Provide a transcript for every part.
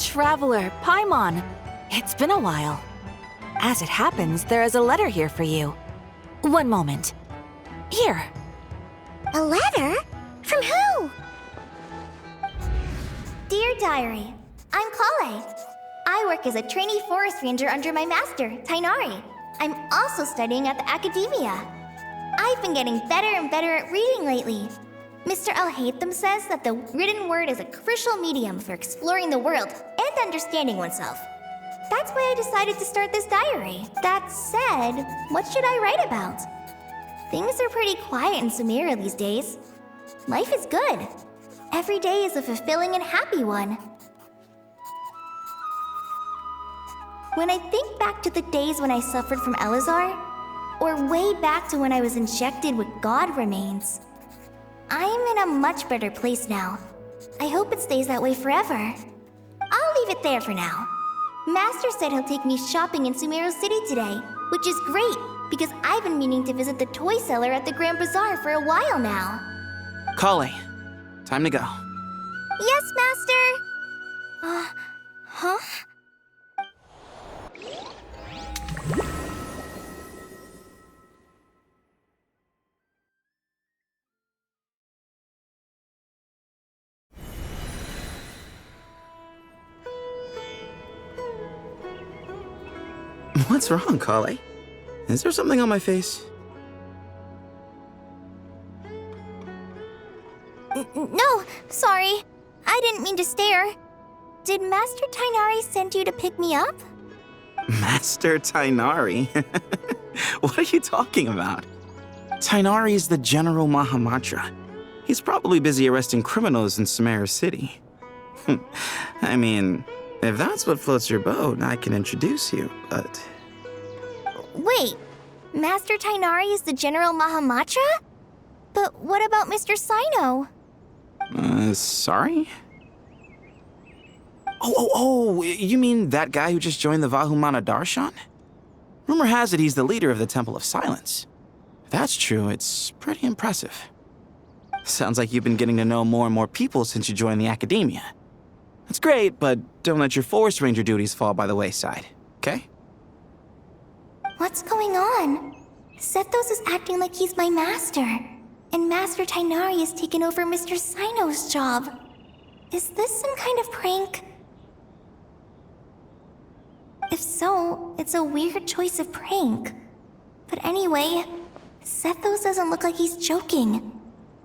Traveler, Paimon. It's been a while. As it happens, there is a letter here for you. One moment. Here. A letter? From who? Dear Diary, I'm Collei. I work as a trainee forest ranger under my master, Tighnari. I'm also studying at the academia. I've been getting better and better at reading lately. Mr. Al-Haytham says that the written word is a crucial medium for exploring the world and understanding oneself. That's why I decided to start this diary. That said, what should I write about? Things are pretty quiet in Sumeru these days. Life is good. Every day is a fulfilling and happy one. When I think back to the days when I suffered from Elazar, or way back to when I was injected with God remains, I'm in a much better place now. I hope it stays that way forever. I'll leave it there for now. Master said he'll take me shopping in Sumeru City today, which is great because I've been meaning to visit the toy seller at the Grand Bazaar for a while now. Collei, time to go. Yes, Master! Huh? What's wrong, Collei? Is there something on my face? No, sorry. I didn't mean to stare. Did Master Tighnari send you to pick me up? Master Tighnari? What are you talking about? Tighnari is the General Mahamatra. He's probably busy arresting criminals in Sumeru City. I mean, if that's what floats your boat, I can introduce you, but... Wait, Master Tighnari is the General Mahamatra? But what about Mr. Sino? Sorry? Oh, you mean that guy who just joined the Vahumana Darshan? Rumor has it he's the leader of the Temple of Silence. If that's true, it's pretty impressive. Sounds like you've been getting to know more and more people since you joined the academia. That's great, but don't let your forest ranger duties fall by the wayside, okay? What's going on? Zethos is acting like he's my master, and Master Tighnari has taken over Mr. Sino's job. Is this some kind of prank? If so, it's a weird choice of prank. But anyway, Zethos doesn't look like he's joking.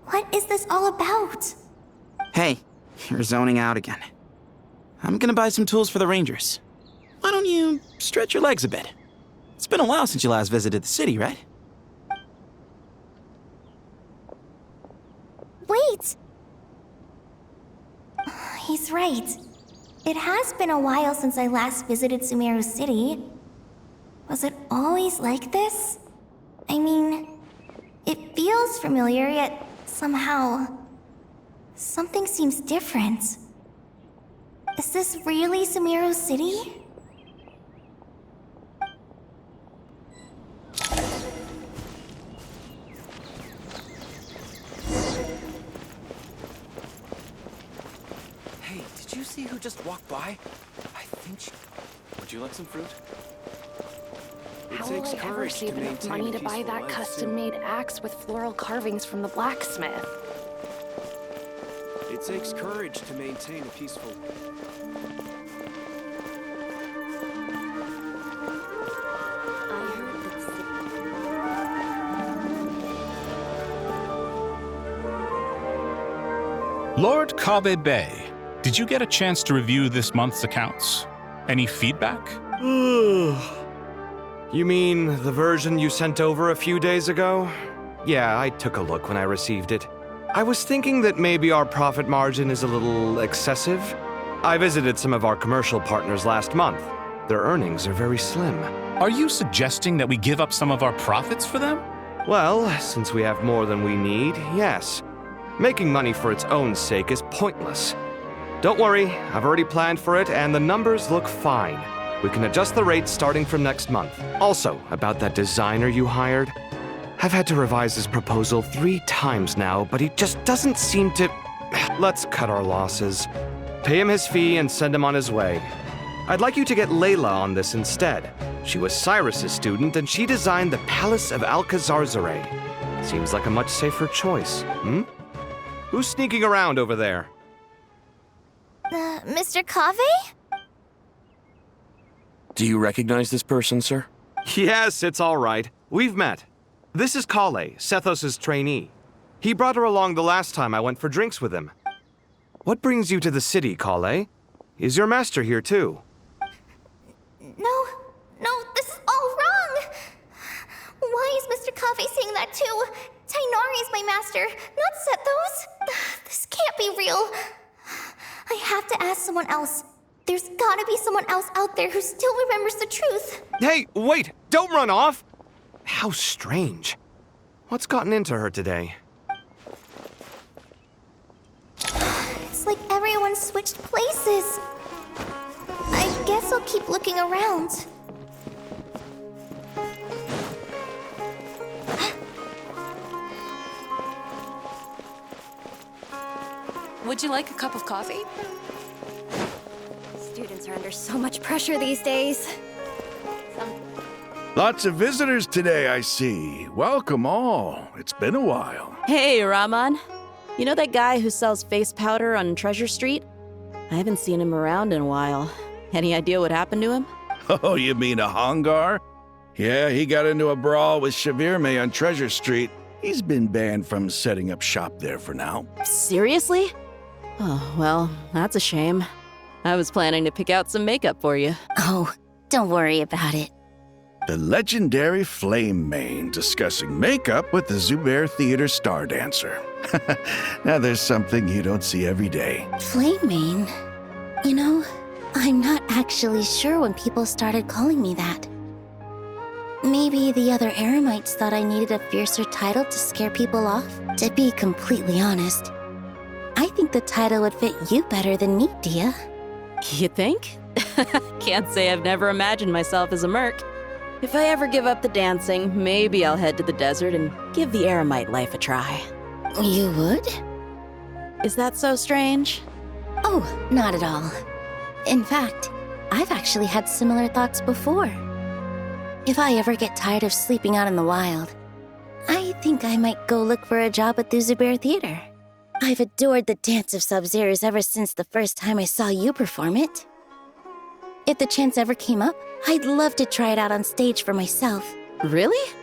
What is this all about? Hey, you're zoning out again. I'm gonna buy some tools for the rangers. Why don't you stretch your legs a bit? It's been a while since you last visited the city, right? Wait! He's right. It has been a while since I last visited Sumeru City. Was it always like this? I mean, it feels familiar, yet somehow... something seems different. Is this really Sumeru City? Hey, did you see who just walked by? I think she... Would you like some fruit? How will I ever save enough money to buy that custom-made axe with floral carvings from the blacksmith? It takes courage to maintain a peaceful... Lord Kabe Bay, did you get a chance to review this month's accounts? Any feedback? You mean the version you sent over a few days ago? Yeah, I took a look when I received it. I was thinking that maybe our profit margin is a little excessive. I visited some of our commercial partners last month. Their earnings are very slim. Are you suggesting that we give up some of our profits for them? Well, since we have more than we need, yes. Making money for its own sake is pointless. Don't worry, I've already planned for it and the numbers look fine. We can adjust the rates starting from next month. Also, about that designer you hired, I've had to revise his proposal 3 times now, but he just doesn't seem to... Let's cut our losses. Pay him his fee and send him on his way. I'd like you to get Layla on this instead. She was Cyrus's student, and she designed the Palace of Alcazarzare. Seems like a much safer choice, hmm? Who's sneaking around over there? Mr. Kave? Do you recognize this person, sir? Yes, it's all right. We've met. This is Collei, Sethos' trainee. He brought her along the last time I went for drinks with him. What brings you to the city, Collei? Is your master here too? No, this is all wrong! Why is Mr. Kave saying that too? Tainari is my master, not Sethos. This can't be real. I have to ask someone else. There's gotta be someone else out there who still remembers the truth. Hey, wait! Don't run off! How strange. What's gotten into her today? It's like everyone switched places. I guess I'll keep looking around. Would you like a cup of coffee? Students are under so much pressure these days. Lots of visitors today, I see. Welcome all. It's been a while. Hey, Rahman. You know that guy who sells face powder on Treasure Street? I haven't seen him around in a while. Any idea what happened to him? Oh, you mean a Hongar? Yeah, he got into a brawl with Shavirme on Treasure Street. He's been banned from setting up shop there for now. Seriously? Oh, well, that's a shame. I was planning to pick out some makeup for you. Oh, don't worry about it. The legendary Flame Mane discussing makeup with the Zubair Theater star dancer. Now there's something you don't see every day. Flame Mane? You know, I'm not actually sure when people started calling me that. Maybe the other Eremites thought I needed a fiercer title to scare people off? To be completely honest, I think the title would fit you better than me, Dia. You think? Can't say I've never imagined myself as a merc. If I ever give up the dancing, maybe I'll head to the desert and give the Eremite life a try. You would? Is that so strange? Oh, not at all. In fact, I've actually had similar thoughts before. If I ever get tired of sleeping out in the wild, I think I might go look for a job at the Zubair Theater. I've adored the Dance of Sub-Zeros ever since the first time I saw you perform it. If the chance ever came up, I'd love to try it out on stage for myself. Really?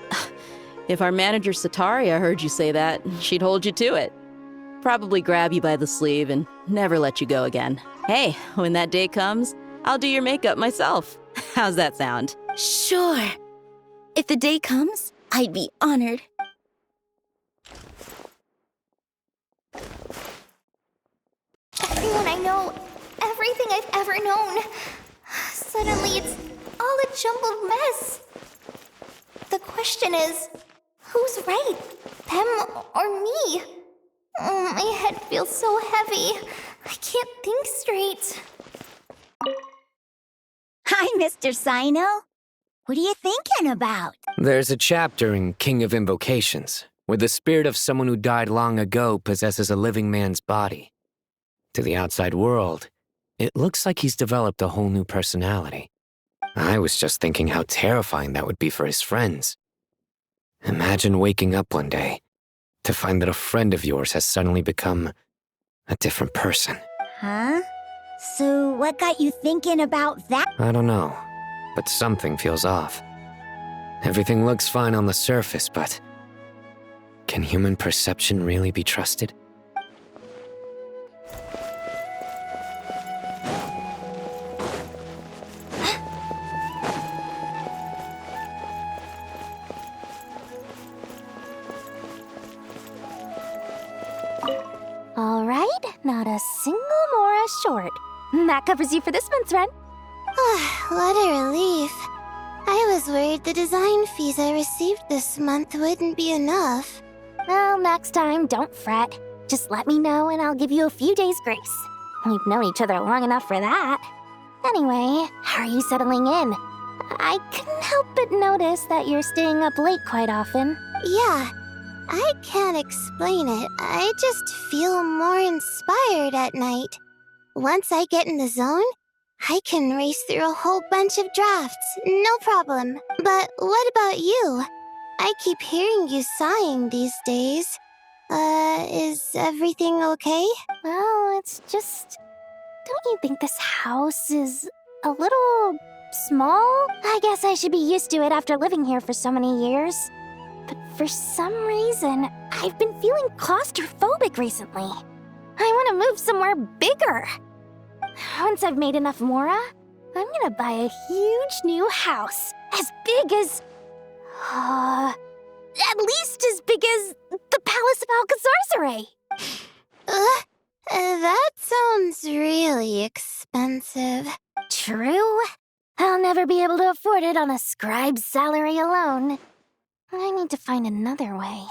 If our manager Sataria heard you say that, she'd hold you to it. Probably grab you by the sleeve and never let you go again. Hey, when that day comes, I'll do your makeup myself. How's that sound? Sure. If the day comes, I'd be honored. Everyone I know, everything I've ever known. Suddenly it's all a jumbled mess. The question is, who's right? Them or me? My head feels so heavy. I can't think straight. Hi, Mr. Sino. What are you thinking about? There's a chapter in King of Invocations where the spirit of someone who died long ago possesses a living man's body. To the outside world, it looks like he's developed a whole new personality. I was just thinking how terrifying that would be for his friends. Imagine waking up one day to find that a friend of yours has suddenly become a different person. Huh? So what got you thinking about that? I don't know, but something feels off. Everything looks fine on the surface, but can human perception really be trusted? All right, not a single Mora short. That covers you for this month's rent. What a relief. I was worried the design fees I received this month wouldn't be enough. Well, next time, don't fret. Just let me know and I'll give you a few days' grace. We've known each other long enough for that. Anyway, how are you settling in? I couldn't help but notice that you're staying up late quite often. Yeah, I can't explain it. I just feel more inspired at night. Once I get in the zone, I can race through a whole bunch of drafts, no problem. But what about you? I keep hearing you sighing these days. Is everything okay? Well, it's just... Don't you think this house is a little small? I guess I should be used to it after living here for so many years. But for some reason, I've been feeling claustrophobic recently. I want to move somewhere bigger. Once I've made enough Mora, I'm gonna buy a huge new house. As big as... at least as big as the Palace of Alcazarcere. That sounds really expensive. True. I'll never be able to afford it on a scribe's salary alone. I need to find another way.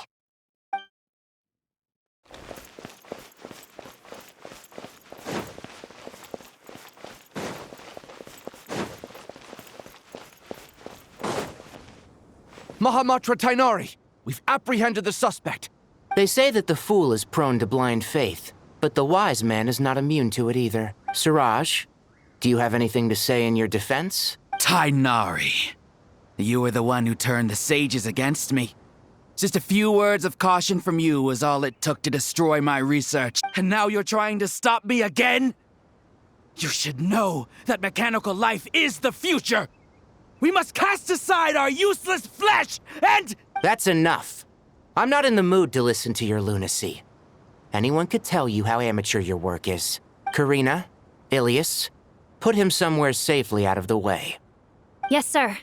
Mahamatra Tainari! We've apprehended the suspect. They say that the fool is prone to blind faith, but the wise man is not immune to it either. Siraj, do you have anything to say in your defense? Tainari, you were the one who turned the sages against me. Just a few words of caution from you was all it took to destroy my research, and now you're trying to stop me again? You should know that mechanical life is the future! We must cast aside our useless flesh and— That's enough. I'm not in the mood to listen to your lunacy. Anyone could tell you how amateur your work is. Karina, Ilias, put him somewhere safely out of the way. Yes, sir.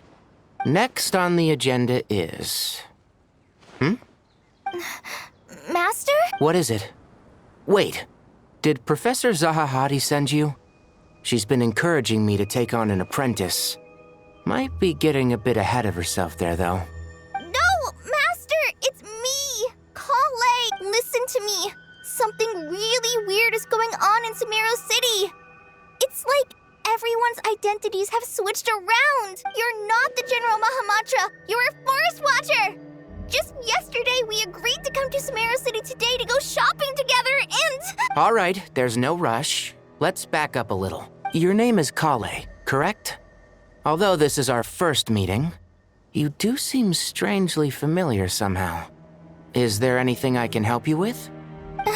Next on the agenda is... Master? What is it? Wait, did Professor Zahahati send you? She's been encouraging me to take on an apprentice. Might be getting a bit ahead of herself there, though. No, Master! It's me! Collei, listen to me! Something really weird is going on in Sumeru City! It's like everyone's identities have switched around! You're not the General Mahamatra! You're a Forest Watcher! Just yesterday, we agreed to come to Sumeru City today to go shopping together and... All right, there's no rush. Let's back up a little. Your name is Collei, correct? Although this is our first meeting, you do seem strangely familiar somehow. Is there anything I can help you with? No.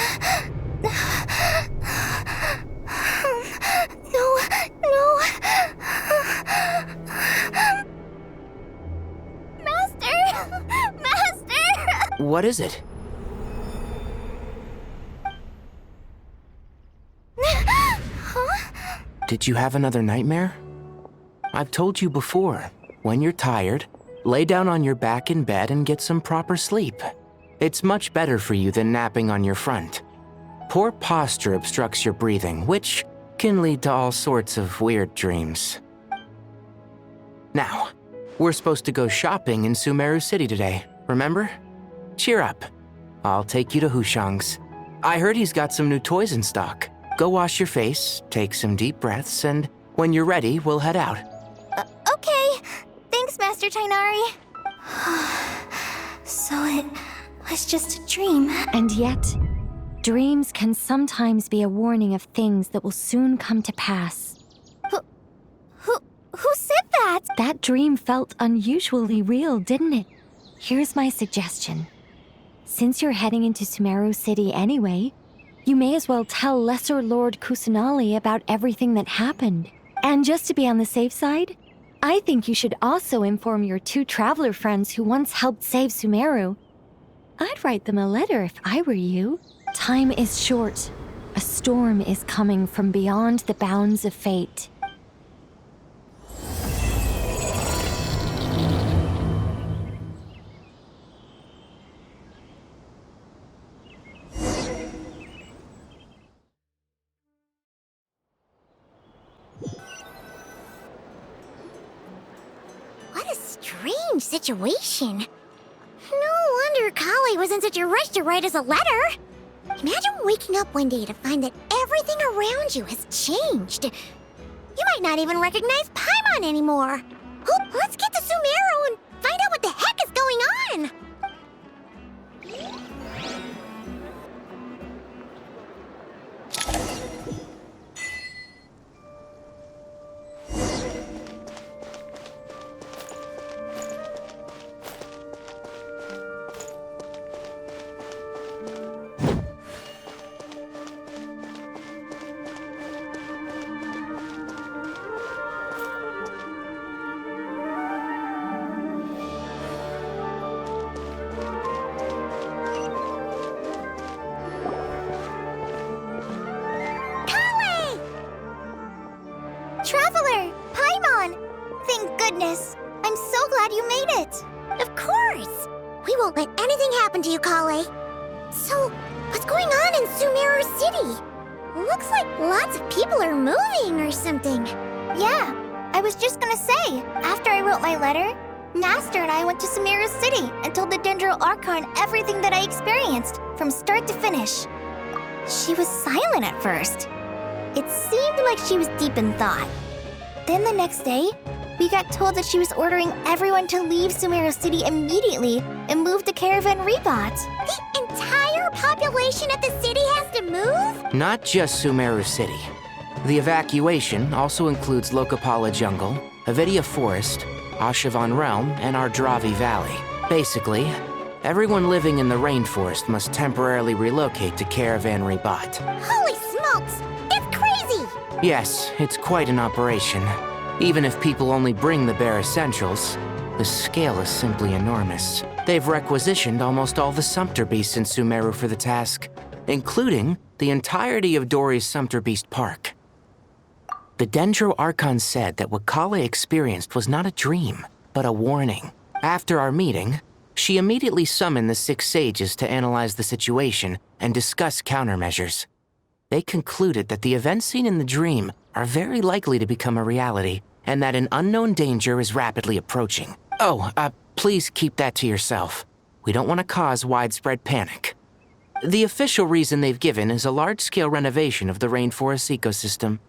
Master! What is it? Huh? Did you have another nightmare? I've told you before, when you're tired, lay down on your back in bed and get some proper sleep. It's much better for you than napping on your front. Poor posture obstructs your breathing, which can lead to all sorts of weird dreams. Now, we're supposed to go shopping in Sumeru City today, remember? Cheer up. I'll take you to Hushang's. I heard he's got some new toys in stock. Go wash your face, take some deep breaths, and when you're ready, we'll head out. Okay. Thanks, Master Tainari. So it was just a dream. And yet, dreams can sometimes be a warning of things that will soon come to pass. Who said that? That dream felt unusually real, didn't it? Here's my suggestion. Since you're heading into Sumeru City anyway, you may as well tell Lesser Lord Kusanali about everything that happened. And just to be on the safe side, I think you should also inform your 2 traveler friends who once helped save Sumeru. I'd write them a letter if I were you. Time is short. A storm is coming from beyond the bounds of fate. What a strange situation. No wonder Collei was in such a rush to write us a letter. Imagine waking up one day to find that everything around you has changed. You might not even recognize Paimon anymore. Oh, let's get to Sumeru and find out what the heck is going on. We won't let anything happen to you, Collei. So, what's going on in Sumeru City? Looks like lots of people are moving or something. Yeah, I was just gonna say, after I wrote my letter, Master and I went to Sumeru City and told the Dendro Archon everything that I experienced, from start to finish. She was silent at first. It seemed like she was deep in thought. Then the next day, we got told that she was ordering everyone to leave Sumeru City immediately and move to Caravan Rebot. The entire population of the city has to move? Not just Sumeru City. The evacuation also includes Lokapala Jungle, Avidia Forest, Ashavan Realm, and Ardravi Valley. Basically, everyone living in the rainforest must temporarily relocate to Caravan Rebot. Holy smokes! It's crazy! Yes, it's quite an operation. Even if people only bring the bare essentials, the scale is simply enormous. They've requisitioned almost all the Sumpter Beasts in Sumeru for the task, including the entirety of Dori's Sumpter Beast Park. The Dendro Archon said that what Collei experienced was not a dream, but a warning. After our meeting, she immediately summoned the 6 sages to analyze the situation and discuss countermeasures. They concluded that the events seen in the dream are very likely to become a reality, and that an unknown danger is rapidly approaching. Please keep that to yourself. We don't want to cause widespread panic. The official reason they've given is a large-scale renovation of the rainforest ecosystem.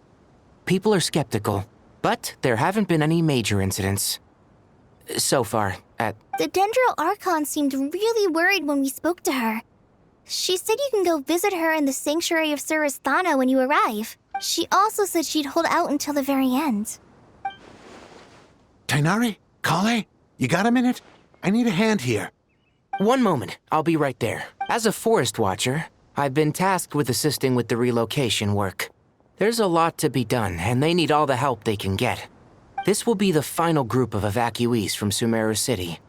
People are skeptical, but there haven't been any major incidents. So far, The Dendro Archon seemed really worried when we spoke to her. She said you can go visit her in the Sanctuary of Surasthana when you arrive. She also said she'd hold out until the very end. Tighnari? Collei? You got a minute? I need a hand here. One moment, I'll be right there. As a forest watcher, I've been tasked with assisting with the relocation work. There's a lot to be done, and they need all the help they can get. This will be the final group of evacuees from Sumeru City.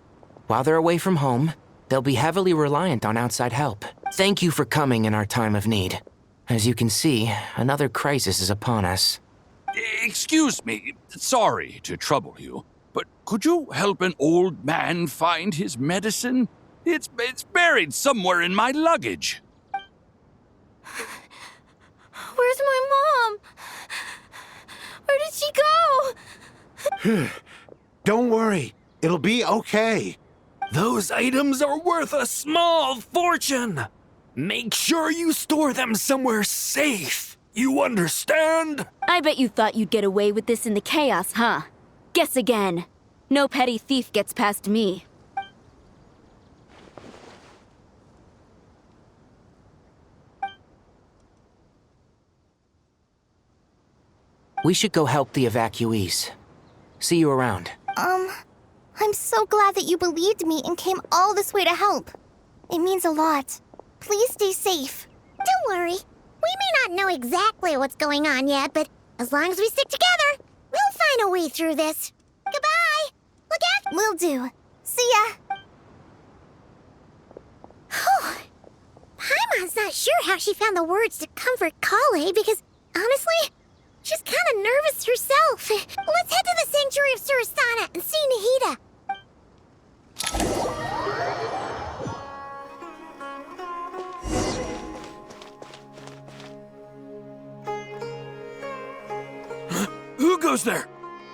While they're away from home, they'll be heavily reliant on outside help. Thank you for coming in our time of need. As you can see, another crisis is upon us. Excuse me, sorry to trouble you, but could you help an old man find his medicine? It's buried somewhere in my luggage. Where's my mom? Where did she go? Don't worry, it'll be okay. Those items are worth a small fortune. Make sure you store them somewhere safe. You understand? I bet you thought you'd get away with this in the chaos, huh? Guess again. No petty thief gets past me. We should go help the evacuees. See you around. I'm so glad that you believed me and came all this way to help. It means a lot. Please stay safe. Don't worry. We may not know exactly what's going on yet, but as long as we stick together, we'll find a way through this. Goodbye! Look out! Will do. See ya! Paimon's not sure how she found the words to comfort Collei because, honestly, she's kind of nervous herself. Let's head to the Sanctuary of Surasthana and see Nahida. Who goes there?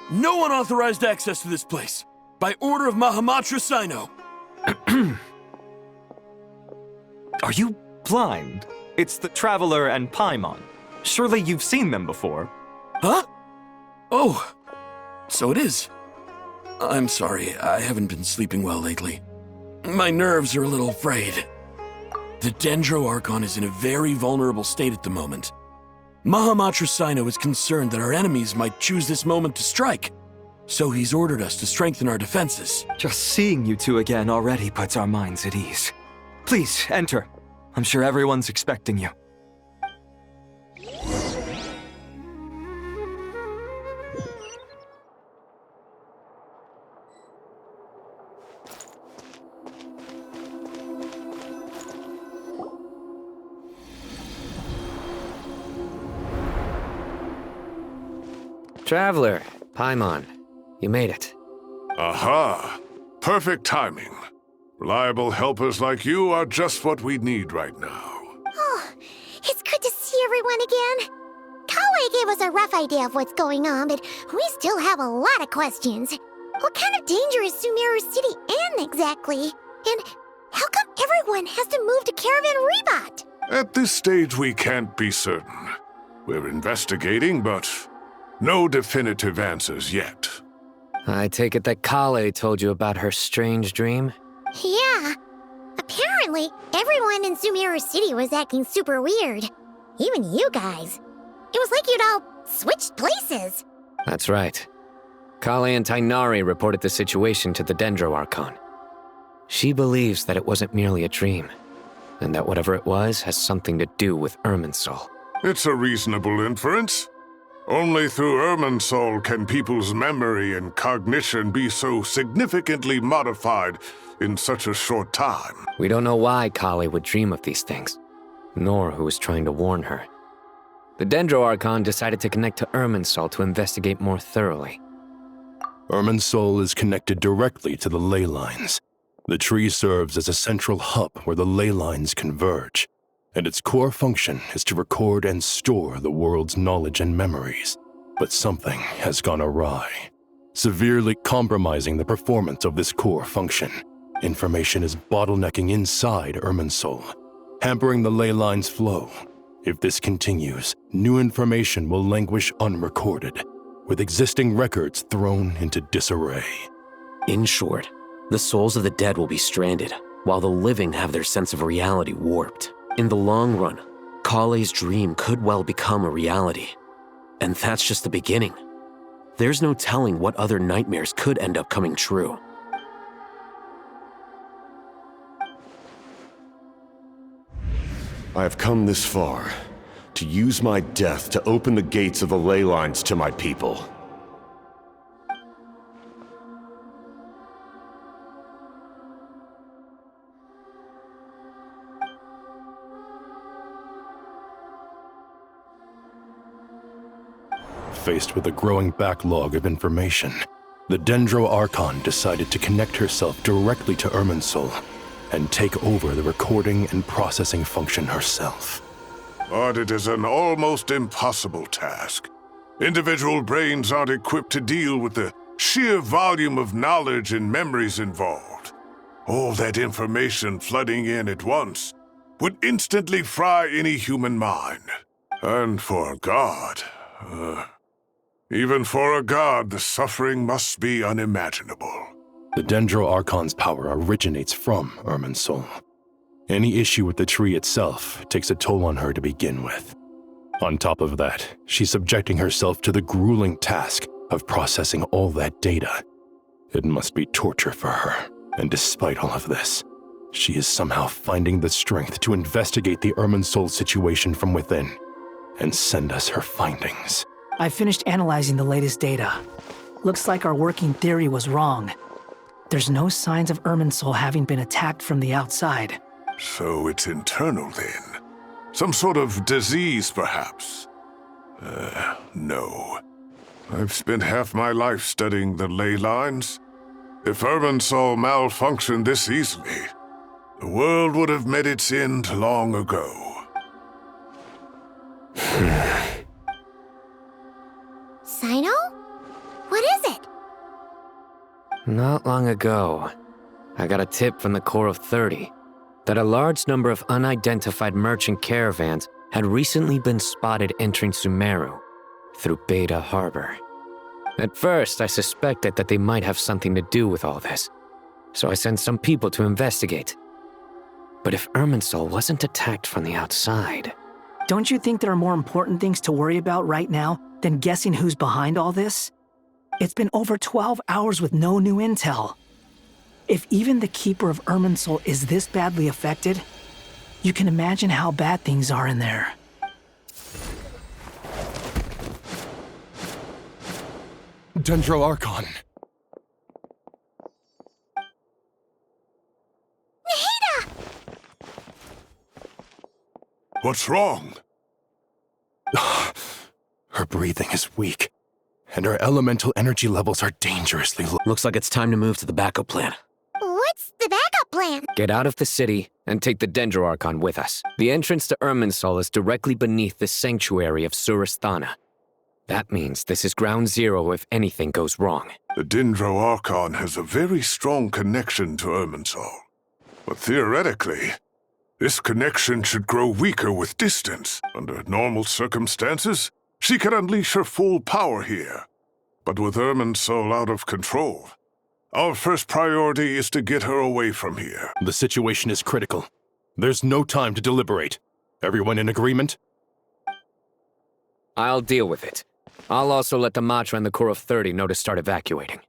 No unauthorized access to this place. By order of Mahamatra Sino. Are you blind? It's the Traveler and Paimon. Surely you've seen them before. Huh? Oh, so it is. I'm sorry, I haven't been sleeping well lately. My nerves are a little frayed. The Dendro Archon is in a very vulnerable state at the moment. Mahamatra Sino is concerned that our enemies might choose this moment to strike, so he's ordered us to strengthen our defenses. Just seeing you two again already puts our minds at ease. Please, enter. I'm sure everyone's expecting you. Traveler, Paimon, you made it. Aha! Perfect timing. Reliable helpers like you are just what we need right now. Oh, it's good to see everyone again. Collei gave us a rough idea of what's going on, but we still have a lot of questions. What kind of danger is Sumeru City in exactly? And how come everyone has to move to Caravan Rebot? At this stage, we can't be certain. We're investigating, but no definitive answers yet. I take it that Collei told you about her strange dream? Yeah. Apparently, everyone in Sumeru City was acting super weird. Even you guys. It was like you'd all switched places. That's right. Collei and Tighnari reported the situation to the Dendro Archon. She believes that it wasn't merely a dream, and that whatever it was has something to do with Irminsul. It's a reasonable inference. Only through Irminsul can people's memory and cognition be so significantly modified in such a short time. We don't know why Collei would dream of these things, nor who was trying to warn her. The Dendro Archon decided to connect to Irminsul to investigate more thoroughly. Irminsul is connected directly to the ley lines. The tree serves as a central hub where the ley lines converge, and its core function is to record and store the world's knowledge and memories. But something has gone awry, severely compromising the performance of this core function. Information is bottlenecking inside Irminsul, hampering the ley lines' flow. If this continues, new information will languish unrecorded, with existing records thrown into disarray. In short, the souls of the dead will be stranded, while the living have their sense of reality warped. In the long run, Collei's dream could well become a reality. And that's just the beginning. There's no telling what other nightmares could end up coming true. I have come this far, to use my death to open the gates of the ley lines to my people. Faced with a growing backlog of information, the Dendro Archon decided to connect herself directly to Irminsul and take over the recording and processing function herself. But it is an almost impossible task. Individual brains aren't equipped to deal with the sheer volume of knowledge and memories involved. All that information flooding in at once would instantly fry any human mind. And for a god, even for a god, the suffering must be unimaginable. The Dendro Archon's power originates from Irminsul. Any issue with the tree itself takes a toll on her to begin with. On top of that, she's subjecting herself to the grueling task of processing all that data. It must be torture for her, and despite all of this, she is somehow finding the strength to investigate the Irminsul situation from within and send us her findings. I finished analyzing the latest data. Looks like our working theory was wrong. There's no signs of Irminsul having been attacked from the outside. So it's internal then? Some sort of disease, perhaps? No. I've spent half my life studying the ley lines. If Irminsul malfunctioned this easily, the world would have met its end long ago. Sino? What is it? Not long ago, I got a tip from the Core of 30 that a large number of unidentified merchant caravans had recently been spotted entering Sumeru through Beta Harbor. At first, I suspected that they might have something to do with all this, so I sent some people to investigate. But if Irminsul wasn't attacked from the outside... Don't you think there are more important things to worry about right now than guessing who's behind all this? It's been over 12 hours with no new intel. If even the Keeper of Irminsul is this badly affected, you can imagine how bad things are in there. Dendro Archon. Nahida! What's wrong? Her breathing is weak, and her elemental energy levels are dangerously low. Looks like it's time to move to the backup plan. What's the backup plan. Get out of the city and take the Dendro Archon with us. The entrance to Irminsul is directly beneath the sanctuary of Surasthana. That means this is ground zero if anything goes wrong. The Dendro Archon has a very strong connection to Irminsul. But theoretically, this connection should grow weaker with distance. Under normal circumstances, she can unleash her full power here. But with Irminsul out of control, our first priority is to get her away from here. The situation is critical. There's no time to deliberate. Everyone in agreement? I'll deal with it. I'll also let the Matra and the Core of 30 know to start evacuating.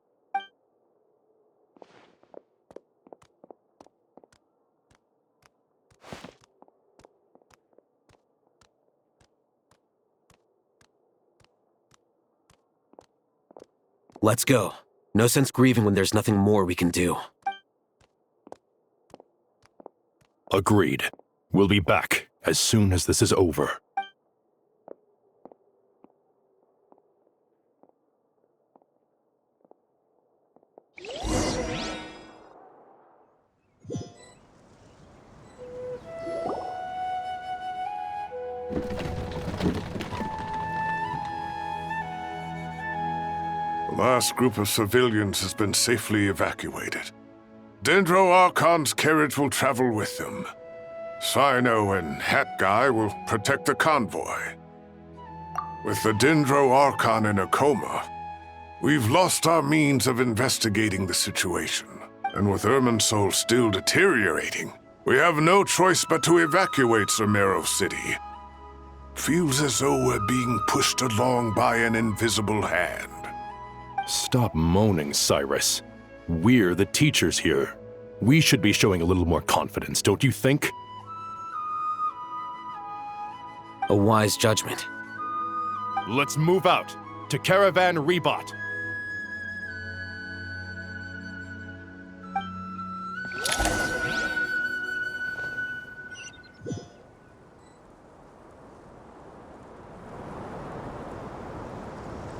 Let's go. No sense grieving when there's nothing more we can do. Agreed. We'll be back as soon as this is over. The last group of civilians has been safely evacuated. Dendro Archon's carriage will travel with them. Sino and Hat Guy will protect the convoy. With the Dendro Archon in a coma, we've lost our means of investigating the situation. And with Irminsul still deteriorating, we have no choice but to evacuate Sumeru City. Feels as though we're being pushed along by an invisible hand. Stop moaning, Cyrus. We're the teachers here. We should be showing a little more confidence, don't you think? A wise judgment. Let's move out to Caravan Rebot.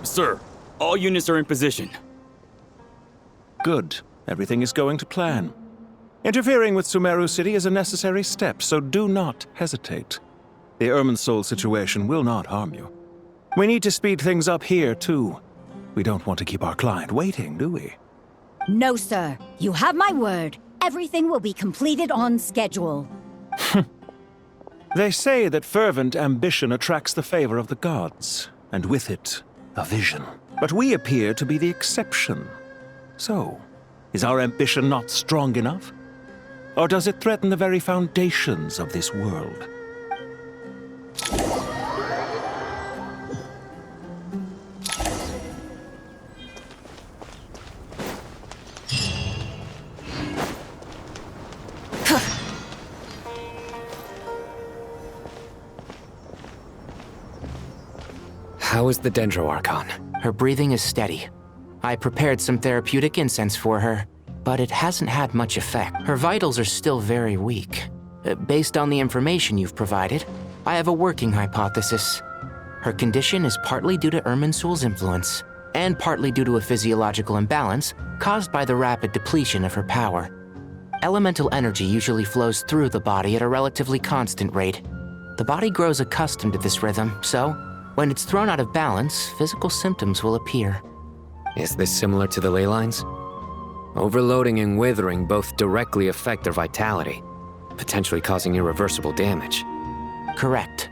Sir, all units are in position. Good. Everything is going to plan. Interfering with Sumeru City is a necessary step, so do not hesitate. The Irminsul situation will not harm you. We need to speed things up here, too. We don't want to keep our client waiting, do we? No, sir. You have my word. Everything will be completed on schedule. They say that fervent ambition attracts the favor of the gods, and with it, a vision. But we appear to be the exception. So, is our ambition not strong enough? Or does it threaten the very foundations of this world? How is the Dendro Archon? Her breathing is steady. I prepared some therapeutic incense for her, but it hasn't had much effect. Her vitals are still very weak. Based on the information you've provided, I have a working hypothesis. Her condition is partly due to Irminsul's influence, and partly due to a physiological imbalance caused by the rapid depletion of her power. Elemental energy usually flows through the body at a relatively constant rate. The body grows accustomed to this rhythm, so when it's thrown out of balance, physical symptoms will appear. Is this similar to the ley lines? Overloading and withering both directly affect their vitality, potentially causing irreversible damage. Correct.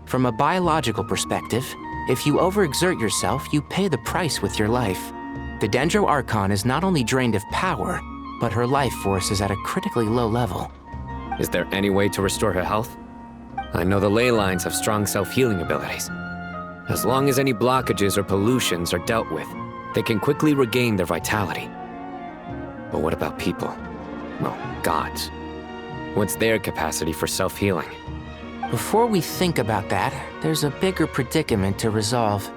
From a biological perspective, if you overexert yourself, you pay the price with your life. The Dendro Archon is not only drained of power, but her life force is at a critically low level. Is there any way to restore her health? I know the ley lines have strong self-healing abilities. As long as any blockages or pollutions are dealt with, they can quickly regain their vitality. But what about people? Well, gods. What's their capacity for self-healing? Before we think about that, there's a bigger predicament to resolve.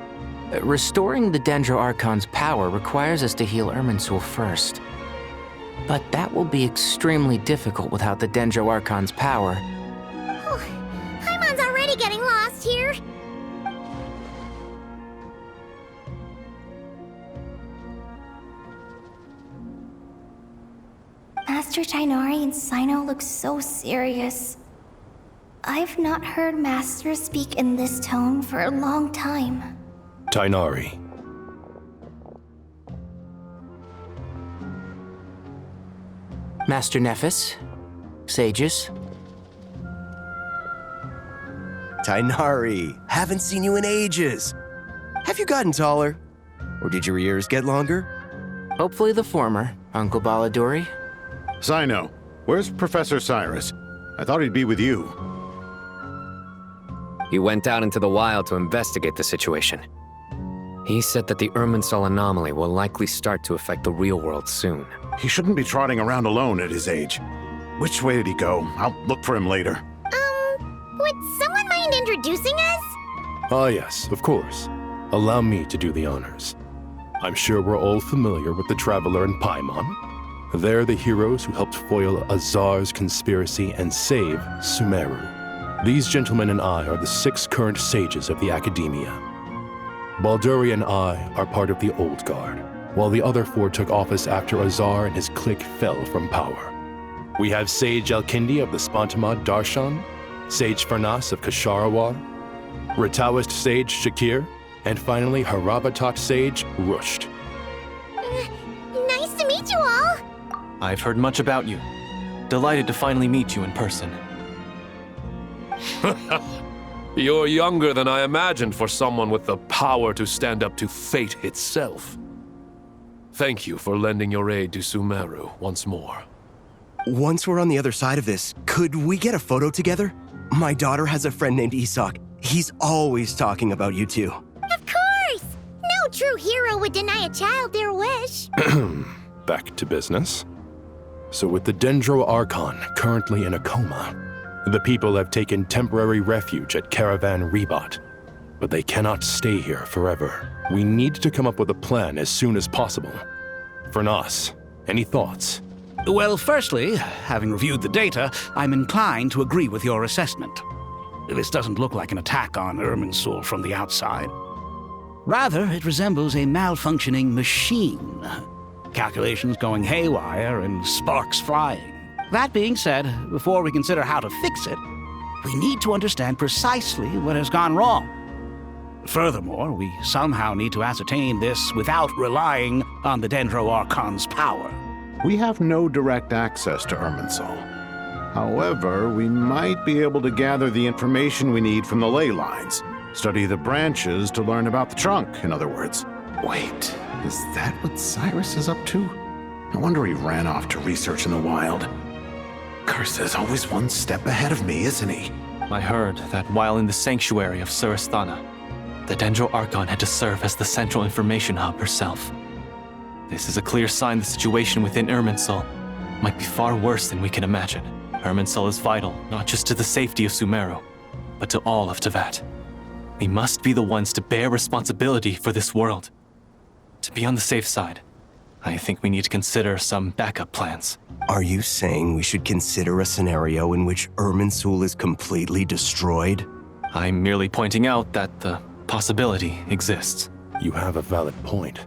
Restoring the Dendro Archon's power requires us to heal Irminsul first. But that will be extremely difficult without the Dendro Archon's power. Paimon's already getting lost here. Master Tainari and Sino look so serious. I've not heard Master speak in this tone for a long time. Tainari. Master Nephis? Sages? Tainari, haven't seen you in ages. Have you gotten taller? Or did your ears get longer? Hopefully the former, Uncle Baladori. Sino, where's Professor Cyrus? I thought he'd be with you. He went out into the wild to investigate the situation. He said that the Irminsul anomaly will likely start to affect the real world soon. He shouldn't be trotting around alone at his age. Which way did he go? I'll look for him later. Would someone mind introducing us? Ah yes, of course. Allow me to do the honors. I'm sure we're all familiar with the Traveler and Paimon. They're the heroes who helped foil Azar's conspiracy and save Sumeru. These gentlemen and I are the 6 current sages of the Academia. Balduri and I are part of the Old Guard, while the other 4 took office after Azar and his clique fell from power. We have Sage Elkindi of the Spontamad Darshan, Sage Farnas of Kasharawar, Rataoist Sage Shakir, and finally Harabatot Sage Rusht. Nice to meet you all! I've heard much about you. Delighted to finally meet you in person. You're younger than I imagined for someone with the power to stand up to fate itself. Thank you for lending your aid to Sumeru once more. Once we're on the other side of this, could we get a photo together? My daughter has a friend named Isak. He's always talking about you two. Of course! No true hero would deny a child their wish. Back to business. So with the Dendro Archon currently in a coma, the people have taken temporary refuge at Caravan Rebot. But they cannot stay here forever. We need to come up with a plan as soon as possible. Farnas, any thoughts? Well, firstly, having reviewed the data, I'm inclined to agree with your assessment. This doesn't look like an attack on Irminsul from the outside. Rather, it resembles a malfunctioning machine. Calculations going haywire and sparks flying. That being said, before we consider how to fix it, we need to understand precisely what has gone wrong. Furthermore, we somehow need to ascertain this without relying on the Dendro Archon's power. We have no direct access to Irminsul. However, we might be able to gather the information we need from the ley lines. Study the branches to learn about the trunk, in other words. Wait, is that what Cyrus is up to? No wonder he ran off to research in the wild. Curse, always one step ahead of me, isn't he? I heard that while in the sanctuary of Surasthana, the Dendro Archon had to serve as the central information hub herself. This is a clear sign the situation within Irminsul might be far worse than we can imagine. Irminsul is vital, not just to the safety of Sumeru, but to all of Teyvat. We must be the ones to bear responsibility for this world. To be on the safe side, I think we need to consider some backup plans. Are you saying we should consider a scenario in which Irminsul is completely destroyed? I'm merely pointing out that the possibility exists. You have a valid point.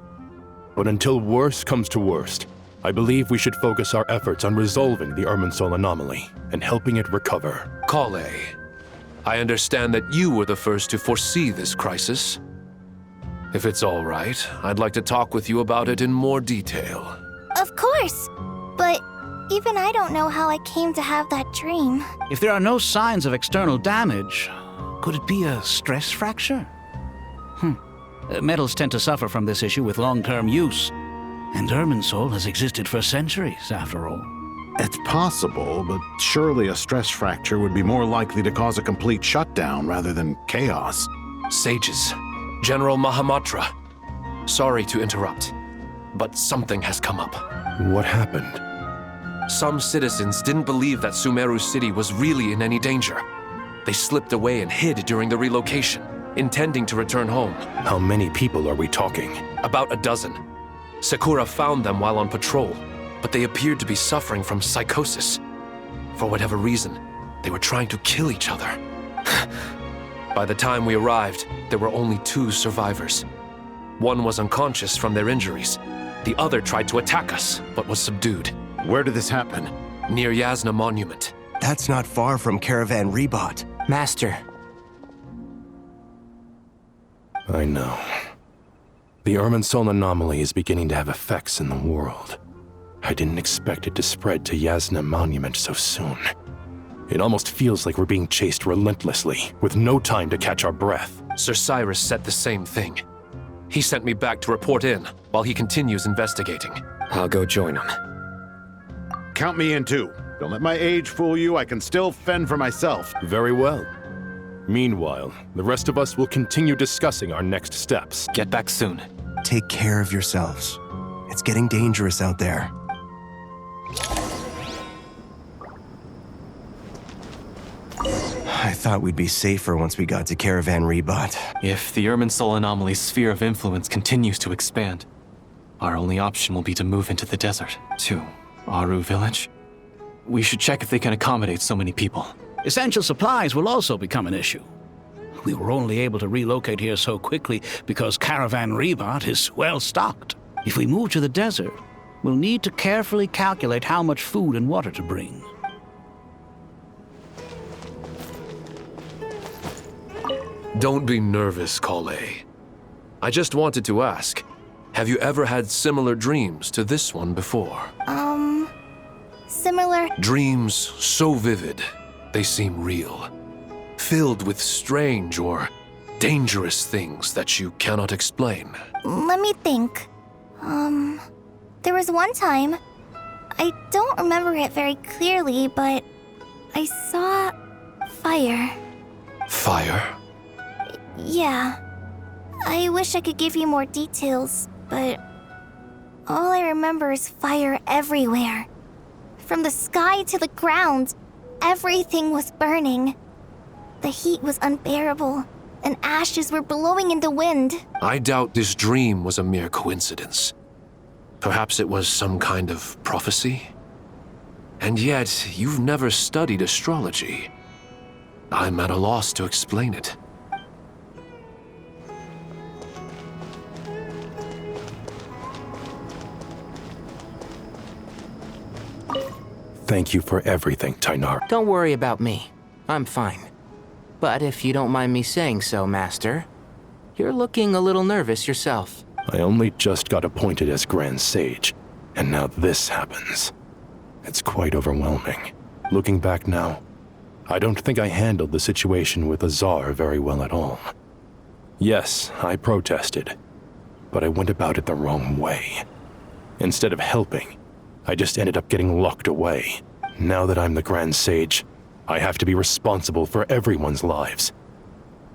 But until worst comes to worst, I believe we should focus our efforts on resolving the Irminsul anomaly and helping it recover. Collei, I understand that you were the first to foresee this crisis. If it's all right, I'd like to talk with you about it in more detail. Of course, but even I don't know how I came to have that dream. If there are no signs of external damage, could it be a stress fracture? Metals tend to suffer from this issue with long-term use, and Irminsul has existed for centuries, after all. It's possible, but surely a stress fracture would be more likely to cause a complete shutdown rather than chaos. Sages, General Mahamatra, sorry to interrupt, but something has come up. What happened? Some citizens didn't believe that Sumeru City was really in any danger. They slipped away and hid during the relocation, intending to return home. How many people are we talking? About a dozen. Sakura found them while on patrol, but they appeared to be suffering from psychosis. For whatever reason, they were trying to kill each other. By the time we arrived, there were only 2 survivors. One was unconscious from their injuries. The other tried to attack us, but was subdued. Where did this happen? Near Yasna Monument. That's not far from Caravan Rebot. Master. I know. The Irminsul anomaly is beginning to have effects in the world. I didn't expect it to spread to Yasna Monument so soon. It almost feels like we're being chased relentlessly, with no time to catch our breath. Sir Cyrus said the same thing. He sent me back to report in, while he continues investigating. I'll go join him. Count me in too. Don't let my age fool you, I can still fend for myself. Very well. Meanwhile, the rest of us will continue discussing our next steps. Get back soon. Take care of yourselves. It's getting dangerous out there. I thought we'd be safer once we got to Caravan Rebot. If the Irminsul anomaly's sphere of influence continues to expand, our only option will be to move into the desert, to Aru Village. We should check if they can accommodate so many people. Essential supplies will also become an issue. We were only able to relocate here so quickly because Caravan Rebot is well stocked. If we move to the desert, we'll need to carefully calculate how much food and water to bring. Don't be nervous, Collei. I just wanted to ask, have you ever had similar dreams to this one before? Similar? Dreams so vivid, they seem real. Filled with strange or dangerous things that you cannot explain. Let me think. There was one time, I don't remember it very clearly, but I saw fire. Fire? Yeah. I wish I could give you more details, but all I remember is fire everywhere. From the sky to the ground, everything was burning. The heat was unbearable, and ashes were blowing in the wind. I doubt this dream was a mere coincidence. Perhaps it was some kind of prophecy? And yet, you've never studied astrology. I'm at a loss to explain it. Thank you for everything, Tainar. Don't worry about me. I'm fine. But if you don't mind me saying so, Master, you're looking a little nervous yourself. I only just got appointed as Grand Sage, and now this happens. It's quite overwhelming. Looking back now, I don't think I handled the situation with Azar very well at all. Yes, I protested, but I went about it the wrong way. Instead of helping, I just ended up getting locked away. Now that I'm the Grand Sage, I have to be responsible for everyone's lives,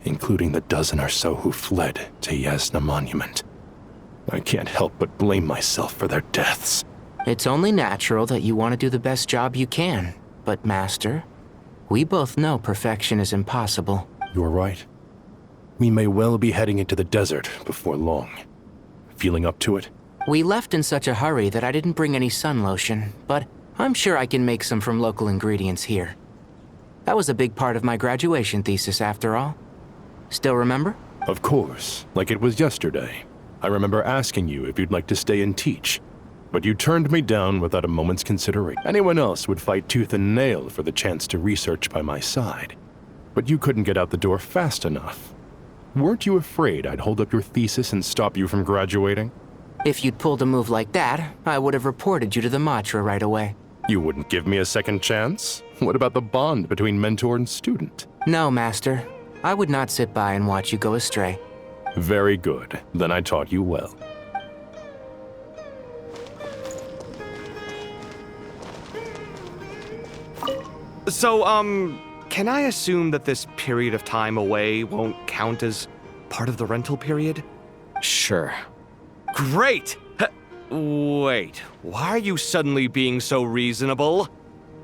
including the dozen or so who fled to Yasna Monument. I can't help but blame myself for their deaths. It's only natural that you want to do the best job you can, but Master, we both know perfection is impossible. You're right. We may well be heading into the desert before long. Feeling up to it? We left in such a hurry that I didn't bring any sun lotion, but I'm sure I can make some from local ingredients here. That was a big part of my graduation thesis, after all. Still remember? Of course, like it was yesterday. I remember asking you if you'd like to stay and teach, but you turned me down without a moment's consideration. Anyone else would fight tooth and nail for the chance to research by my side, but you couldn't get out the door fast enough. Weren't you afraid I'd hold up your thesis and stop you from graduating? If you'd pulled a move like that, I would have reported you to the Matra right away. You wouldn't give me a second chance? What about the bond between mentor and student? No, Master. I would not sit by and watch you go astray. Very good. Then I taught you well. So, can I assume that this period of time away won't count as part of the rental period? Sure. Great! Wait, why are you suddenly being so reasonable?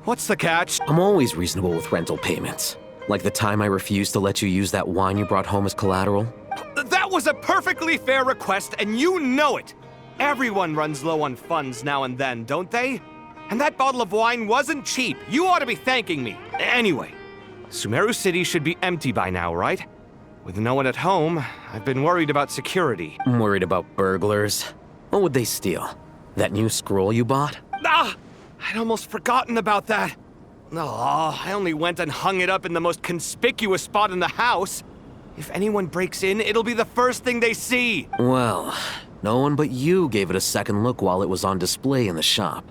What's the catch? I'm always reasonable with rental payments. Like the time I refused to let you use that wine you brought home as collateral. That was a perfectly fair request, and you know it! Everyone runs low on funds now and then, don't they? And that bottle of wine wasn't cheap. You ought to be thanking me. Anyway, Sumeru City should be empty by now, right? With no one at home, I've been worried about security. I'm worried about burglars. What would they steal? That new scroll you bought? Ah! I'd almost forgotten about that. Oh, I only went and hung it up in the most conspicuous spot in the house. If anyone breaks in, it'll be the first thing they see. Well, no one but you gave it a second look while it was on display in the shop.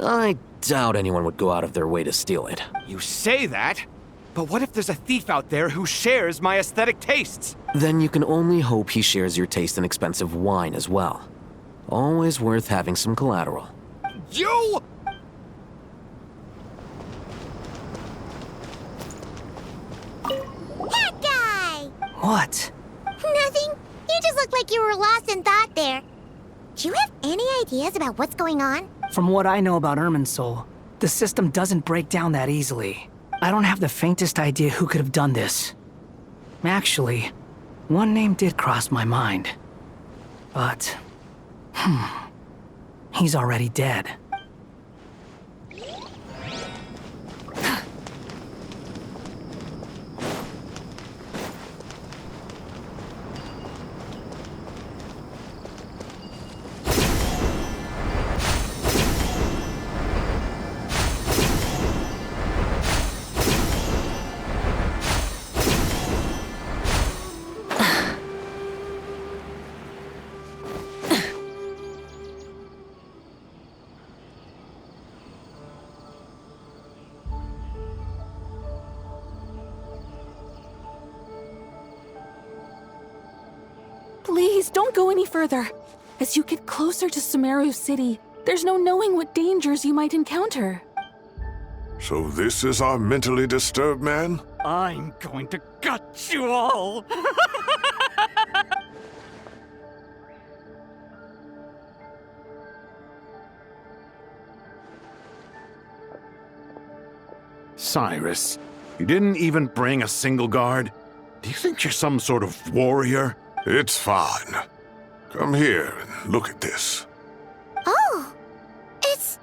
I doubt anyone would go out of their way to steal it. You say that, but what if there's a thief out there who shares my aesthetic tastes? Then you can only hope he shares your taste in expensive wine as well. Always worth having some collateral. You! That guy! What? Nothing. You just looked like you were lost in thought there. Do you have any ideas about what's going on? From what I know about Irminsul, the system doesn't break down that easily. I don't have the faintest idea who could have done this. Actually, one name did cross my mind. But, he's already dead. Please, don't go any further. As you get closer to Sumeru City, there's no knowing what dangers you might encounter. So this is our mentally disturbed man? I'm going to gut you all! Cyrus, you didn't even bring a single guard? Do you think you're some sort of warrior? It's fine. Come here and look at this. Oh! It's...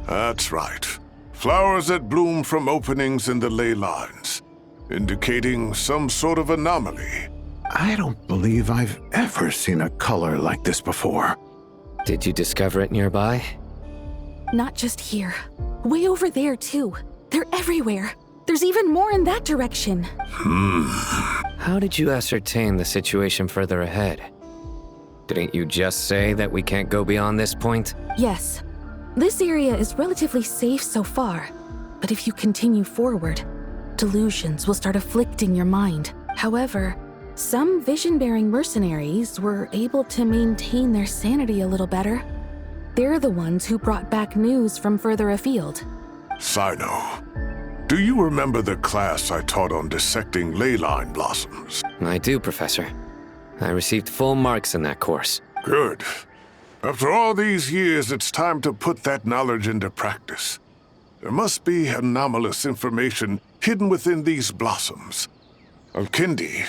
That's right. Flowers that bloom from openings in the ley lines, indicating some sort of anomaly. I don't believe I've ever seen a color like this before. Did you discover it nearby? Not just here. Way over there, too. They're everywhere. There's even more in that direction. How did you ascertain the situation further ahead? Didn't you just say that we can't go beyond this point? Yes. This area is relatively safe so far. But if you continue forward, delusions will start afflicting your mind. However, some vision-bearing mercenaries were able to maintain their sanity a little better. They're the ones who brought back news from further afield. Sino, do you remember the class I taught on dissecting ley line blossoms? I do, Professor. I received full marks in that course. Good. After all these years, it's time to put that knowledge into practice. There must be anomalous information hidden within these blossoms. Alkindi,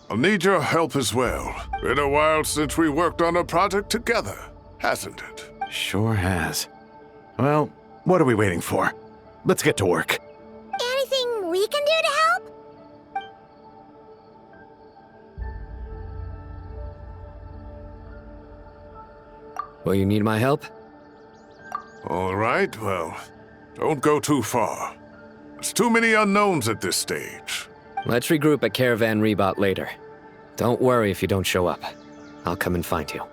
I'll need your help as well. Been a while since we worked on a project together, hasn't it? Sure has. Well, what are we waiting for? Let's get to work. Anything we can do to help? Will you need my help? All right, well, don't go too far. There's too many unknowns at this stage. Let's regroup at Caravan Rebot later. Don't worry if you don't show up. I'll come and find you.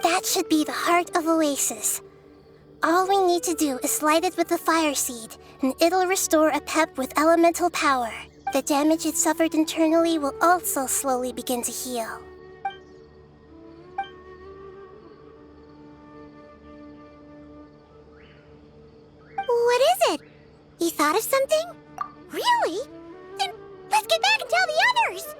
That should be the heart of Oasis. All we need to do is light it with the fire seed, and it'll restore a pep with elemental power. The damage it suffered internally will also slowly begin to heal. What is it? You thought of something? Really? Then let's get back and tell the others!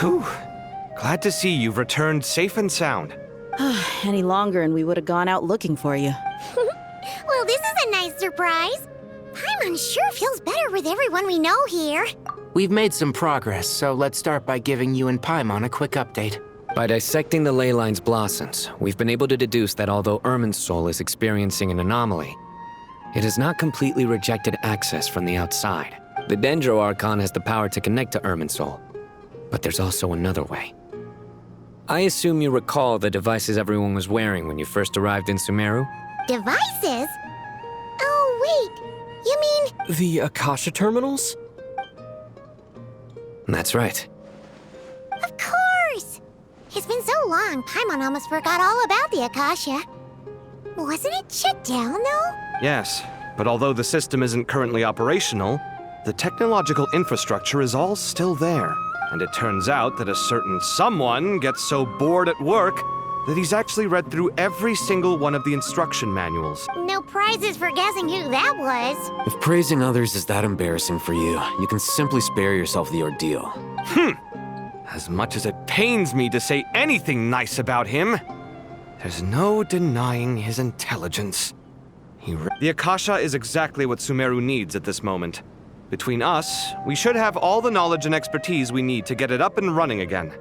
Whew. Glad to see you've returned safe and sound. Any longer and we would have gone out looking for you. Well, this is a nice surprise. Paimon sure feels better with everyone we know here. We've made some progress, so let's start by giving you and Paimon a quick update. By dissecting the ley line's blossoms, we've been able to deduce that although Irminsul is experiencing an anomaly, it has not completely rejected access from the outside. The Dendro Archon has the power to connect to Irminsul, but there's also another way. I assume you recall the devices everyone was wearing when you first arrived in Sumeru? Devices? Oh, wait. You mean... The Akasha terminals? That's right. Of course! It's been so long, Paimon almost forgot all about the Akasha. Wasn't it shut down, though? Yes, but although the system isn't currently operational, the technological infrastructure is all still there. And it turns out that a certain someone gets so bored at work that he's actually read through every single one of the instruction manuals. No prizes for guessing who that was. If praising others is that embarrassing for you, you can simply spare yourself the ordeal. As much as it pains me to say anything nice about him, there's no denying his intelligence. The Akasha is exactly what Sumeru needs at this moment. Between us, we should have all the knowledge and expertise we need to get it up and running again.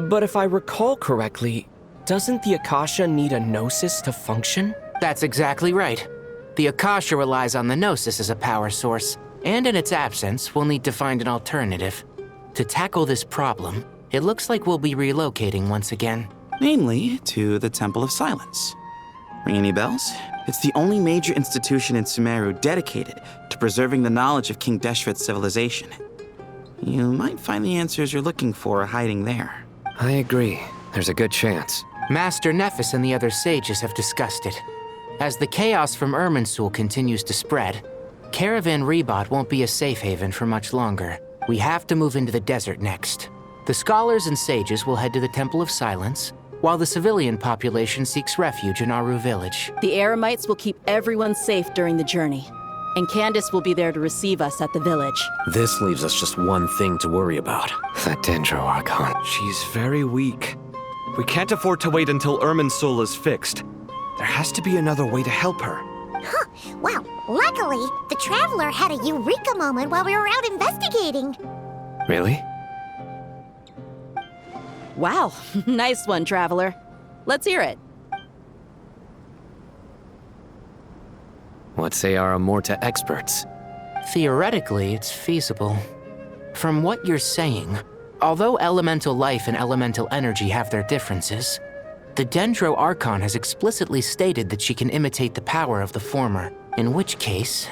But if I recall correctly, doesn't the Akasha need a gnosis to function? That's exactly right. The Akasha relies on the Gnosis as a power source, and in its absence, we'll need to find an alternative. To tackle this problem, it looks like we'll be relocating once again. Namely, to the Temple of Silence. Ring any bells? It's the only major institution in Sumeru dedicated to preserving the knowledge of King Deshret's civilization. You might find the answers you're looking for hiding there. I agree. There's a good chance. Master Nephis and the other sages have discussed it. As the chaos from Irminsul continues to spread, Caravan Rebot won't be a safe haven for much longer. We have to move into the desert next. The scholars and sages will head to the Temple of Silence, while the civilian population seeks refuge in Aru Village. The Eremites will keep everyone safe during the journey, and Candace will be there to receive us at the village. This leaves us just one thing to worry about. That Dendro Archon. She's very weak. We can't afford to wait until Irminsul is fixed. There has to be another way to help her. Huh. Well, luckily, the Traveler had a eureka moment while we were out investigating. Really? Wow, nice one, Traveler. Let's hear it. What say our Amorta experts? Theoretically, it's feasible. From what you're saying, although elemental life and elemental energy have their differences, the Dendro Archon has explicitly stated that she can imitate the power of the former, in which case,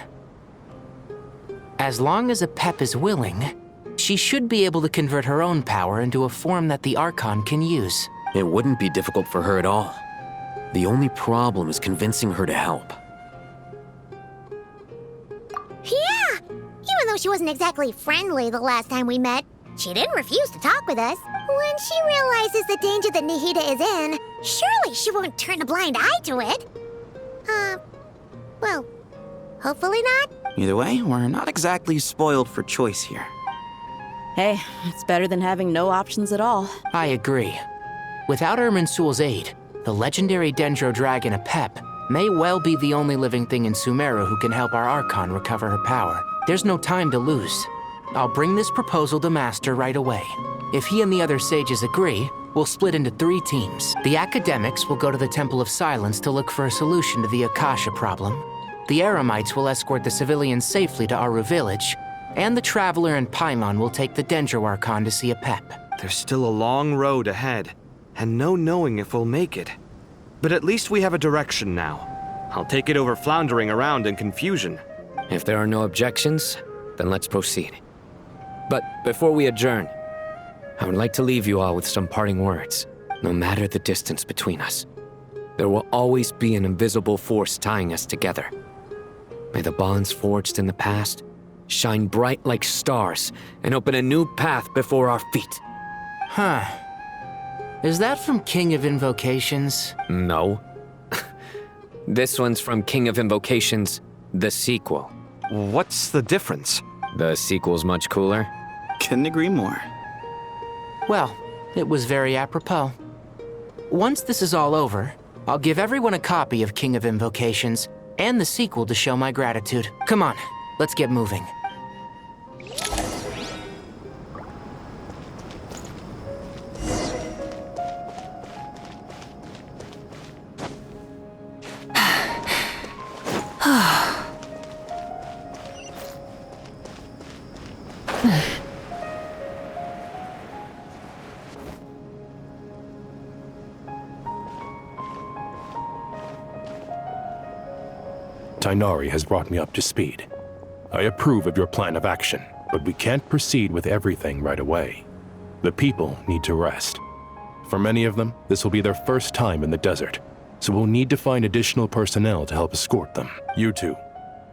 as long as Apep is willing, she should be able to convert her own power into a form that the Archon can use. It wouldn't be difficult for her at all. The only problem is convincing her to help. Yeah! Even though she wasn't exactly friendly the last time we met, she didn't refuse to talk with us. When she realizes the danger that Nahida is in, surely she won't turn a blind eye to it. Well, hopefully not. Either way, we're not exactly spoiled for choice here. Hey, it's better than having no options at all. I agree. Without Irminsul's aid, the legendary Dendro Dragon Apep may well be the only living thing in Sumeru who can help our Archon recover her power. There's no time to lose. I'll bring this proposal to Master right away. If he and the other sages agree, we'll split into 3 teams. The academics will go to the Temple of Silence to look for a solution to the Akasha problem. The Eremites will escort the civilians safely to Aru Village, and the Traveler and Paimon will take the Dendro Archon to see Apep. There's still a long road ahead, and no knowing if we'll make it. But at least we have a direction now. I'll take it over floundering around in confusion. If there are no objections, then let's proceed. But before we adjourn, I would like to leave you all with some parting words. No matter the distance between us, there will always be an invisible force tying us together. May the bonds forged in the past shine bright like stars and open a new path before our feet. Huh. Is that from King of Invocations? No. This one's from King of Invocations, the sequel. What's the difference? The sequel's much cooler. Couldn't agree more. Well, it was very apropos. Once this is all over, I'll give everyone a copy of King of Invocations and the sequel to show my gratitude. Come on, let's get moving. Tighnari has brought me up to speed. I approve of your plan of action, but we can't proceed with everything right away. The people need to rest. For many of them, this will be their first time in the desert, so we'll need to find additional personnel to help escort them. You two,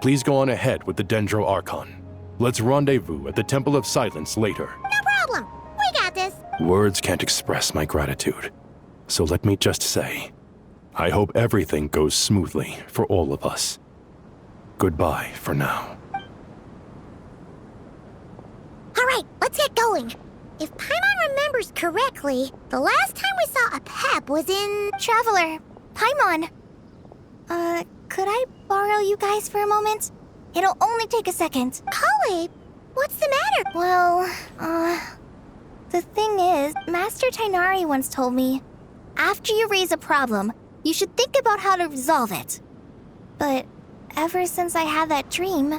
please go on ahead with the Dendro Archon. Let's rendezvous at the Temple of Silence later. No problem. We got this. Words can't express my gratitude, so let me just say, I hope everything goes smoothly for all of us. Goodbye for now. All right, let's get going. If Paimon remembers correctly, the last time we saw a Pep was in... Traveler, Paimon. Could I borrow you guys for a moment? It'll only take a second. Collei, what's the matter? Well, the thing is, Master Tighnari once told me, after you raise a problem, you should think about how to resolve it. But ever since I had that dream,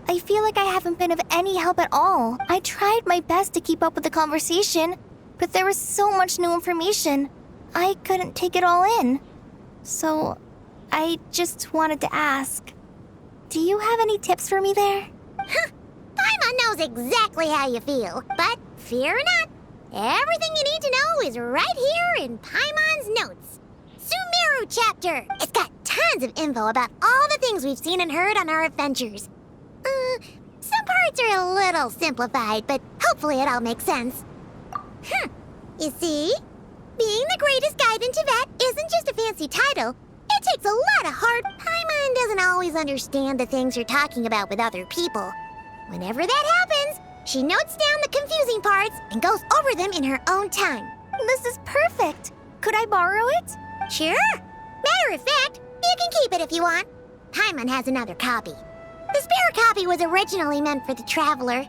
I feel like I haven't been of any help at all. I tried my best to keep up with the conversation, but there was so much new information. I couldn't take it all in. So, I just wanted to ask, do you have any tips for me there? Huh. Paimon knows exactly how you feel, but fear not, everything you need to know is right here in Paimon's notes. Sumeru chapter! It's got tons of info about all the things we've seen and heard on our adventures. Some parts are a little simplified, but hopefully it all makes sense. You see? Being the greatest guide in Tibet isn't just a fancy title. It takes a lot of heart. Paimon doesn't always understand the things you're talking about with other people. Whenever that happens, she notes down the confusing parts and goes over them in her own time. This is perfect. Could I borrow it? Sure. Matter of fact, you can keep it if you want. Paimon has another copy. The spare copy was originally meant for the Traveler.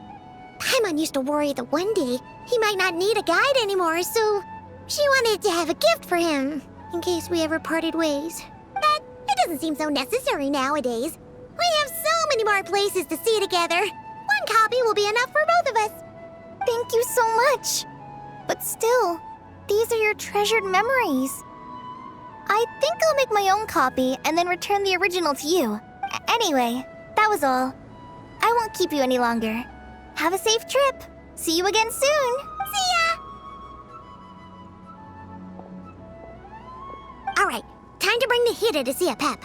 Paimon used to worry that one day he might not need a guide anymore, so she wanted to have a gift for him, in case we ever parted ways. But it doesn't seem so necessary nowadays. We have so many more places to see together. One copy will be enough for both of us. Thank you so much. But still, these are your treasured memories. I think I'll make my own copy and then return the original to you. Anyway, that was all. I won't keep you any longer. Have a safe trip. See you again soon. See ya! All right, time to bring Nahida to see a Pep.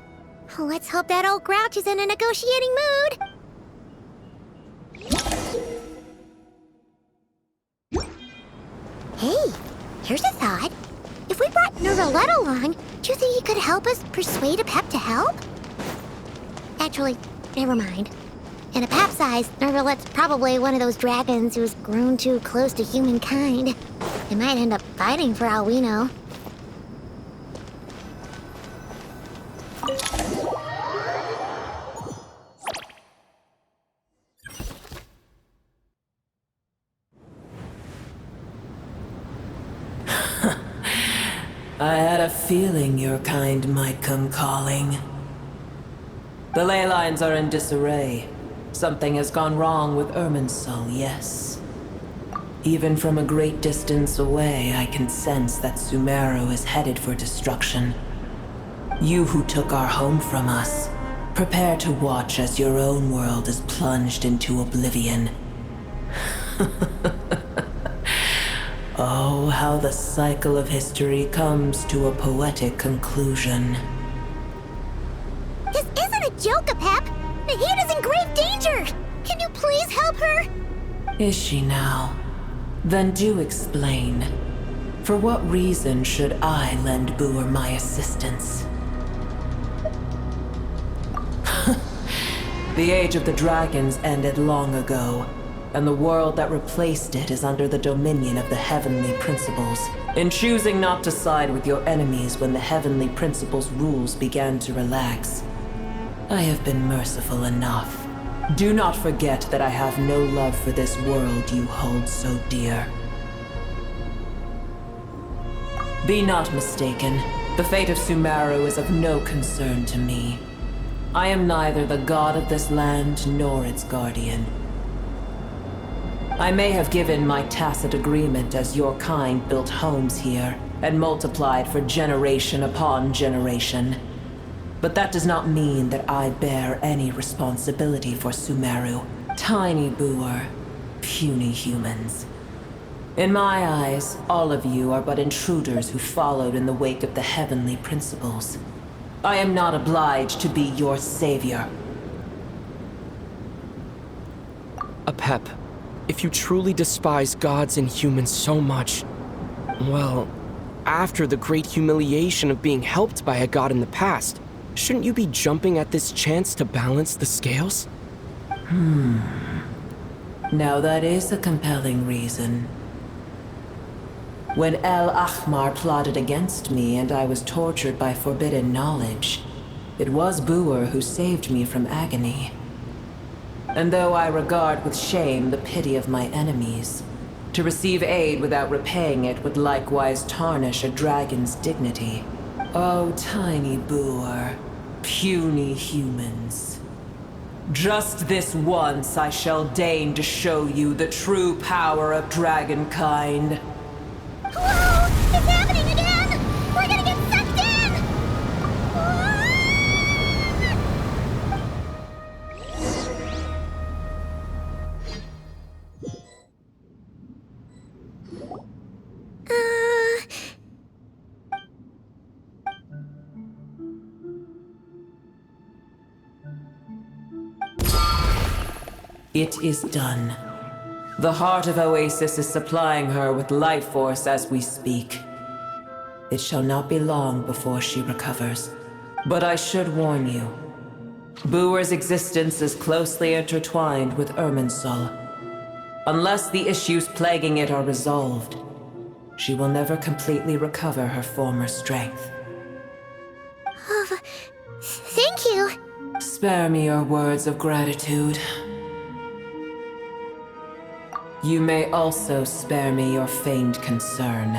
Let's hope that old grouch is in a negotiating mood. Hey, here's a thought. If we brought Nervalette along, do you think he could help us persuade a Pep to help? Actually, never mind. In a Pep size, Nervalette's probably one of those dragons who's grown too close to humankind. They might end up fighting for all we know. I had a feeling your kind might come calling. The ley lines are in disarray. Something has gone wrong with Irminsul, yes. Even from a great distance away, I can sense that Sumeru is headed for destruction. You who took our home from us, prepare to watch as your own world is plunged into oblivion. Oh, how the cycle of history comes to a poetic conclusion. This isn't a joke, Pep! Nahida's in grave danger! Can you please help her? Is she now? Then do explain. For what reason should I lend Boer my assistance? The age of the dragons ended long ago. and the world that replaced it is under the dominion of the heavenly principles. In choosing not to side with your enemies when the heavenly principles' rules began to relax, I have been merciful enough. Do not forget that I have no love for this world you hold so dear. Be not mistaken. The fate of Sumeru is of no concern to me. I am neither the god of this land nor its guardian. I may have given my tacit agreement as your kind built homes here and multiplied for generation upon generation. But that does not mean that I bear any responsibility for Sumeru, tiny Boer, puny humans. In my eyes, all of you are but intruders who followed in the wake of the heavenly principles. I am not obliged to be your savior. Apep, if you truly despise gods and humans so much, well, after the great humiliation of being helped by a god in the past, shouldn't you be jumping at this chance to balance the scales? Now that is a compelling reason. When El Ahmar plotted against me and I was tortured by forbidden knowledge, it was Boer who saved me from agony. And though I regard with shame the pity of my enemies, to receive aid without repaying it would likewise tarnish a dragon's dignity. Oh, tiny Boer, puny humans. Just this once I shall deign to show you the true power of dragonkind. Whoa! It's happening again! We're gonna get sucked in! It is done. The heart of Oasis is supplying her with life force as we speak. It shall not be long before she recovers. But I should warn you. Boer's existence is closely intertwined with Irminsul. Unless the issues plaguing it are resolved, she will never completely recover her former strength. Thank you. Spare me your words of gratitude. You may also spare me your feigned concern.